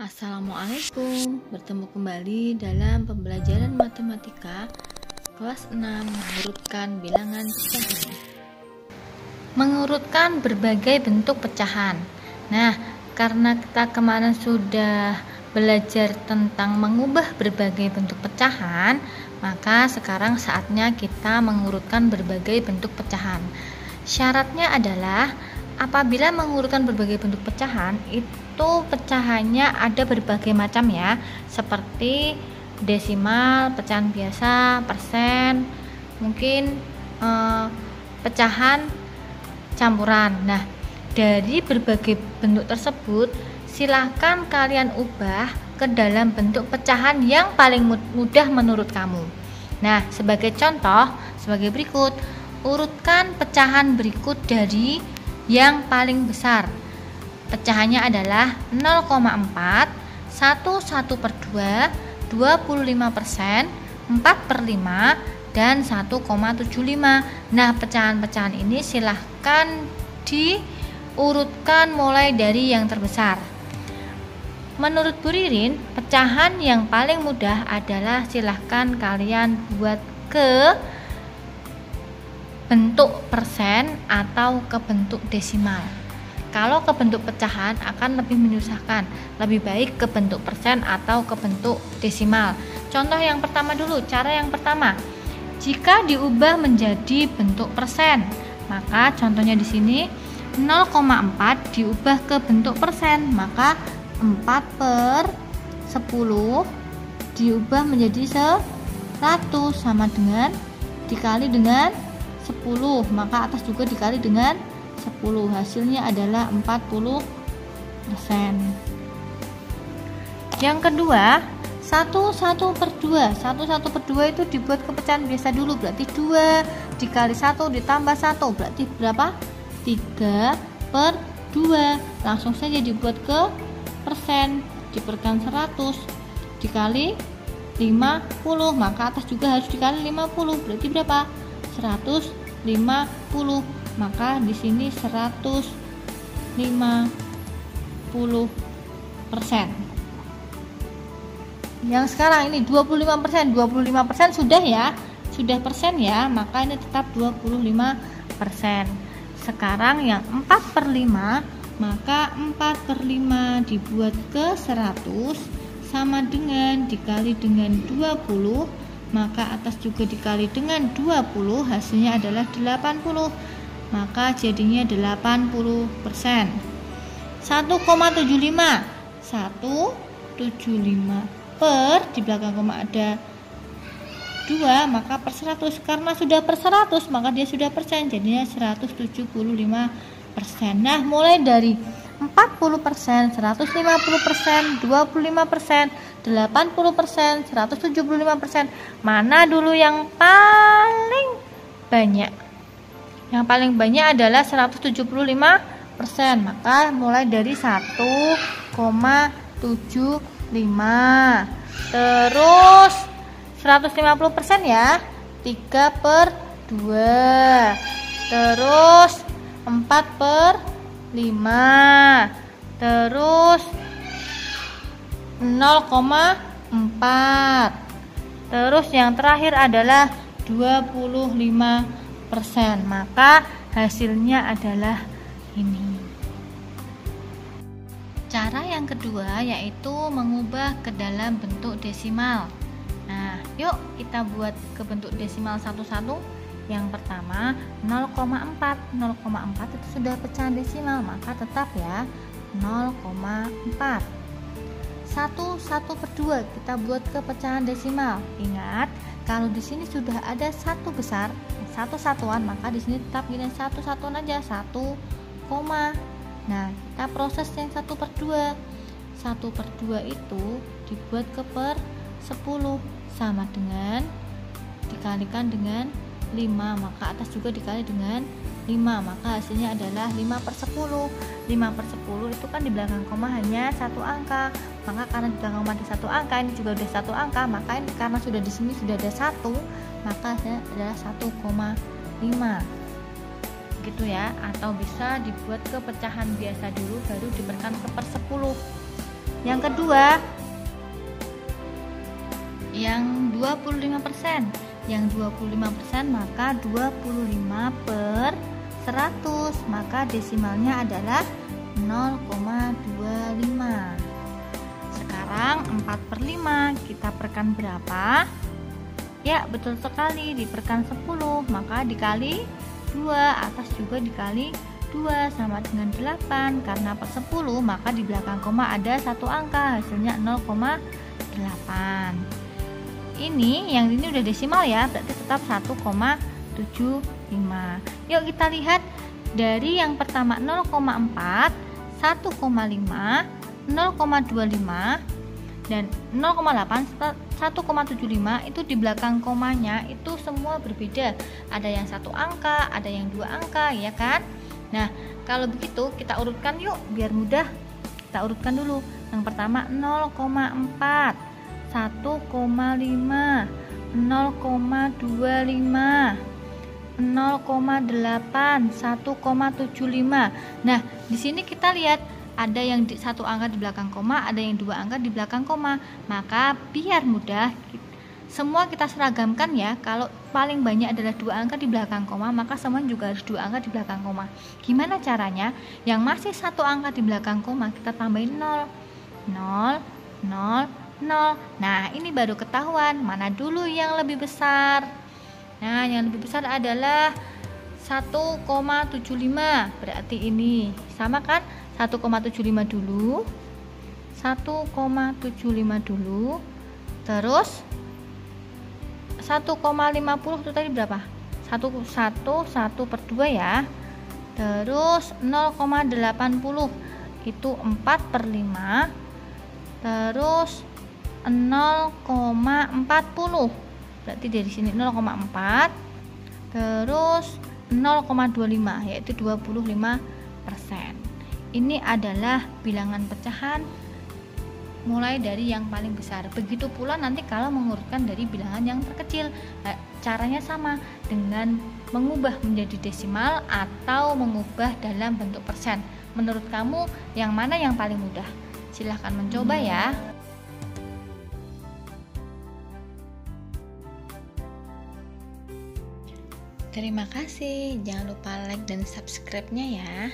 Assalamualaikum, bertemu kembali dalam pembelajaran matematika kelas 6 mengurutkan bilangan pecahan. Mengurutkan berbagai bentuk pecahan. Nah, karena kita kemarin sudah belajar tentang mengubah berbagai bentuk pecahan, maka sekarang saatnya kita mengurutkan berbagai bentuk pecahan. Syaratnya adalah apabila mengurutkan berbagai bentuk pecahan, itu pecahannya ada berbagai macam ya, seperti desimal, pecahan biasa, persen, mungkin pecahan campuran. Nah, dari berbagai bentuk tersebut silahkan kalian ubah ke dalam bentuk pecahan yang paling mudah menurut kamu. Nah, sebagai contoh, sebagai berikut, urutkan pecahan berikut dari yang paling besar. Pecahannya adalah 0,4, 1/2, 25%, 4/5, dan 1,75. Nah, pecahan-pecahan ini silahkan diurutkan mulai dari yang terbesar. Menurut Bu Ririn, pecahan yang paling mudah adalah silahkan kalian buat ke bentuk persen atau ke bentuk desimal. Kalau ke bentuk pecahan akan lebih menyusahkan, lebih baik ke bentuk persen atau ke bentuk desimal. Contoh yang pertama dulu, cara yang pertama. Jika diubah menjadi bentuk persen, maka contohnya di sini 0,4 diubah ke bentuk persen, maka 4/10 diubah menjadi 100 sama dengan dikali dengan 10, maka atas juga dikali dengan 10, hasilnya adalah 40%. Yang kedua, 1/2. 1/2 itu dibuat ke pecahan biasa dulu, berarti 2 dikali 1 ditambah 1 berarti berapa? 3/2. Langsung saja dibuat ke persen, diperkan 100 dikali 50, maka atas juga harus dikali 50, berarti berapa? 150, maka di sini 150%. Yang sekarang ini 25% sudah ya, sudah persen ya, maka ini tetap 25%. Sekarang yang 4/5, maka 4/5 dibuat ke 100 sama dengan dikali dengan 20, maka atas juga dikali dengan 20, hasilnya adalah 80, maka jadinya 80%. 1,75 per di belakang koma ada 2, maka per 100, karena sudah per 100 maka dia sudah persen, jadinya 175%. Nah, mulai dari 40%, 150%, 25%, 80%, 175%, mana dulu yang paling banyak? Yang paling banyak adalah 175%, maka mulai dari 1,75, terus 150% ya, 3/2, terus 4/5, terus 0,4, terus yang terakhir adalah 25%, maka hasilnya adalah ini. Cara yang kedua yaitu mengubah ke dalam bentuk desimal. Nah, yuk kita buat ke bentuk desimal satu-satu. Yang pertama 0,4. 0,4 itu sudah pecahan desimal, maka tetap ya 0,4. 1/2 kita buat ke pecahan desimal. Ingat, kalau di sini sudah ada satu besar, satu satuan, maka di sini tetap gini satu satuan aja, 1, nah, kita proses yang 1/2. 1/2 itu dibuat ke per 10 sama dengan dikalikan dengan 5, maka atas juga dikali dengan 5, maka hasilnya adalah 5/10. 5/10 itu kan di belakang koma hanya satu angka, maka karena di belakang koma ada satu angka, ini juga udah satu angka, maka ini karena sudah di sini sudah ada 1, maka hasilnya adalah 1,5 gitu ya. Atau bisa dibuat ke pecahan biasa dulu baru diperkan ke per 10. Yang kedua, yang 25%. Yang 25% maka 25 per 100, maka desimalnya adalah 0,25. Sekarang 4 per 5 kita perkan berapa? Ya, betul sekali, diperkan 10, maka dikali 2, atas juga dikali 2 sama dengan 8. Karena per 10 maka di belakang koma ada satu angka, hasilnya 0,8. Ini yang ini udah desimal ya, berarti tetap 1,75. Yuk kita lihat dari yang pertama 0,4, 1,5, 0,25 dan 0,8, 1,75 itu di belakang komanya itu semua berbeda. Ada yang satu angka, ada yang dua angka, ya kan? Nah, kalau begitu kita urutkan yuk biar mudah. Kita urutkan dulu. Yang pertama 0,4, 1,5, 0,25, 0,8, 1,75. Nah, di sini kita lihat ada yang satu angka di belakang koma, ada yang dua angka di belakang koma. Maka biar mudah, semua kita seragamkan ya. Kalau paling banyak adalah dua angka di belakang koma, maka semua juga harus dua angka di belakang koma. Gimana caranya? Yang masih satu angka di belakang koma kita tambahin 0, 0, 0, 0. Nah, ini baru ketahuan mana dulu yang lebih besar. Nah, yang lebih besar adalah 1,75. Berarti ini sama kan? 1,75 dulu. 1,75 dulu. Terus 1,50 itu tadi berapa? 1 per 2 ya. Terus 0,80 itu 4 per 5. Terus 0,40 berarti dari sini 0,4, terus 0,25 yaitu 25%. Ini adalah bilangan pecahan mulai dari yang paling besar. Begitu pula nanti kalau mengurutkan dari bilangan yang terkecil. Caranya sama dengan mengubah menjadi desimal atau mengubah dalam bentuk persen. Menurut kamu yang mana yang paling mudah? Silahkan mencoba ya. Terima kasih, jangan lupa like dan subscribe-nya ya.